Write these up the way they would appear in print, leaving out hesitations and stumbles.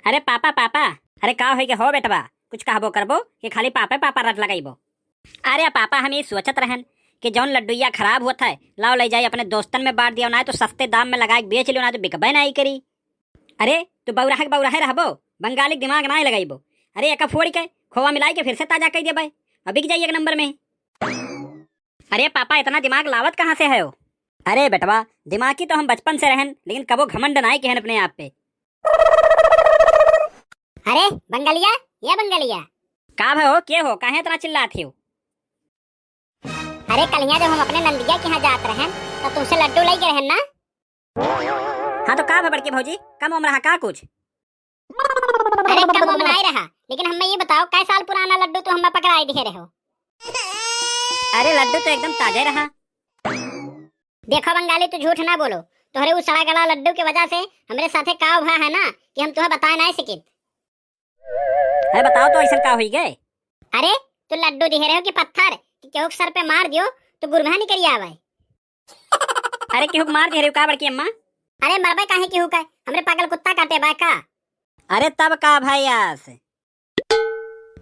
अरे पापा पापा, अरे का हो हो बेटवा, कुछ कहबो करबो कि खाली पापा पापा रट लगाइबो। अरे पापा हम ये सोचत रहन कि जौन लड्डुइया खराब होता है लाओ ले जाई अपने दोस्तन में बांट दिया, ना तो सस्ते दाम में लगा के बेच लियो, ना तो बिकबे नहीं करी। अरे तू बौराहे रहबो, बंगाली दिमाग ना लगाइबो। अरे एक फोड़ के खोवा मिलाई के फिर से ताजा कर देबे, अब बिक जाइए एक नंबर में। अरे पापा इतना दिमाग लावत कहाँ से है हो? अरे बेटवा दिमागी तो हम बचपन से रहन, लेकिन कबो घमंड ना कहन अपने आप पे। अरे बंगालिया, ये बंगालिया का भाई हो, क्या हो, काहे इतना चिल्लाते हो? अरे कलिया जब हम अपने नंदिया के यहाँ जात रहन तो तुमसे लड्डू लाई गए ना। हाँ तो का बड़की भौजी, कम उम्र रहा का कुछ? अरे कम उम्र नहीं रहा, लेकिन हमें ये बताओ कै साल पुराना लड्डू तो हमें पकड़ाई दिए रहे हो। अरे लड्डू तो एकदम ताजा रहा। देखो बंगाली, तू झूठ ना बोलो। तोहरे उस सड़ा गला लड्डू की वजह से हमारे साथे का हुआ है ना कि हम तुम्हें बता नहीं सकित। अरे बताओ तो ऐसा का हुई गए? अरे तू लड्डू दिहे रहे हो कि पत्थर कि केहू सर पे मार दियो तो गुरबा नहीं करिया आवे। अरे केहू मार दे रहे हो का बड़की अम्मा? अरे मरबे काहे केहू का, हमरे पागल कुत्ता काटे बा का? अरे तब का भाई आस?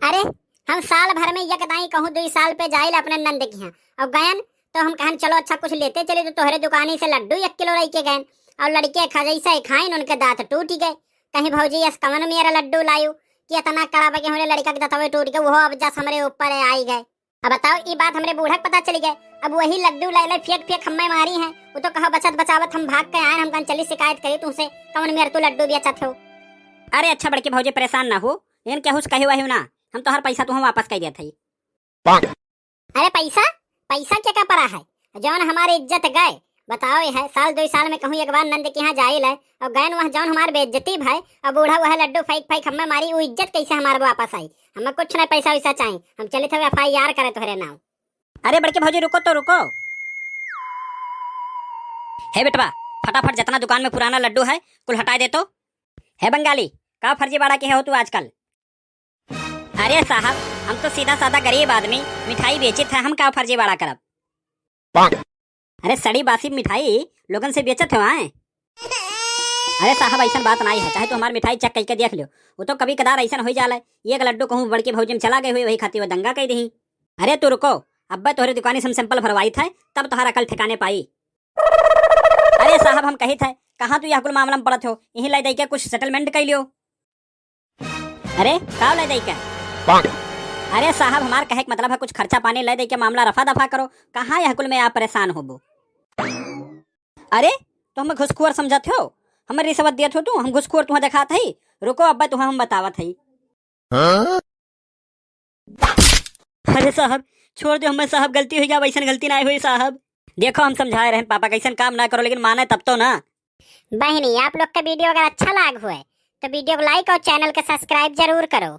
अरे हम साल भर में यकदाई कहूँ 2 साल पे जाइल अपने नंद के यहाँ और गयन तो हम कहन चलो अच्छा कुछ लेते चले, तो तोहरे दुकानी से लड्डू 1 किलो रही के गयन और लड़के खा जैसे खाइन उनके दांत टूट गए। कहीं भौजी यस कवन मेरा लड्डू लायू कि इतना कड़ा के हमारे लड़का के दांतवे टूट गए, वो अब जस हमारे ऊपर आई गए। अब बताओ ये बात हमरे बूढ़ा पता चली गए, अब वही लड्डू लाई लाई फेंक फेंक हमें मारी है। वो तो कहा बचत बचावत हम भाग के आए, हम कन चली शिकायत करी तुमसे कवन मेरा तू लड्डू बेचत हो। अरे अच्छा बड़की भौजी परेशान ना हो, लेकिन क्या हुस कहे वही ना, हम तो हर पैसा तो हम वापस कर दिया था। अरे पैसा पैसा क्या पड़ा है, जौन हमारी इज्जत गए बताओ। ये है साल 2 साल में कहूँ एक बार नंद के यहाँ जाइल है और गए वहाँ जौन हमारे बेइज्जती भाई और बूढ़ा वह लड्डू फेंक फेंक हमें मारी, वो इज्जत कैसे हमारे वापस आई? हमें कुछ नहीं पैसा वैसा चाहिए, हम चले थे FIR करे तुम्हारे नाम। अरे बड़की भौजी रुको तो रुको। हे बेटवा फटाफट जितना दुकान में पुराना लड्डू है कुल हटा दे तो। है बंगाली का फर्जीवाड़ा के हो तू आजकल? अरे साहब हम तो सीधा साधा गरीब आदमी मिठाई बेचित है, हम का फर्जीवाड़ा करब? अरे सड़ी बासी मिठाई लोगन से बेचत हो आए? अरे साहब ऐसा बात नहीं है, चाहे तो हमारी मिठाई चेक करके देख लो, वो तो कभी कदार ऐसा हो जाला। एक लड्डू कहूँ बड़की भौजी में चला गए हुए वही खाती वो दंगा कह दी। अरे तू रुको, अब्बा तोहरे दुकानी से हम सैंपल भरवाई था तब तुम्हारा कल ठिकाने पाई। अरे साहब हम कही थे कहाँ तू यह कुल मामला में पड़त हो, यही लाई दई के कुछ सेटलमेंट कर लियो। अरे का लाई दई के? अरे साहब हमार कहे का मतलब है कुछ खर्चा पानी ले दे के मामला रफा दफा करो, कहाँ यह कुल में आप परेशान हो? अरे तो हमें घुसखोर समझत हो, हमारी रिश्वत दियत हो तू, हम घुसखोर तुम्हें दिखात है? रुको अब्बा तुम्हें हम बतावत है। अरे साहब छोड़ दो हमें साहब, गलती हुई, वैसा गलती ना हुई साहब। देखो हम समझाए रहे पापा कैसन काम ना करो, लेकिन माने तब तो ना। बहनी आप लोग का वीडियो अगर अच्छा लाग हुआ है तो वीडियो को लाइक और चैनल को सब्सक्राइब जरूर करो।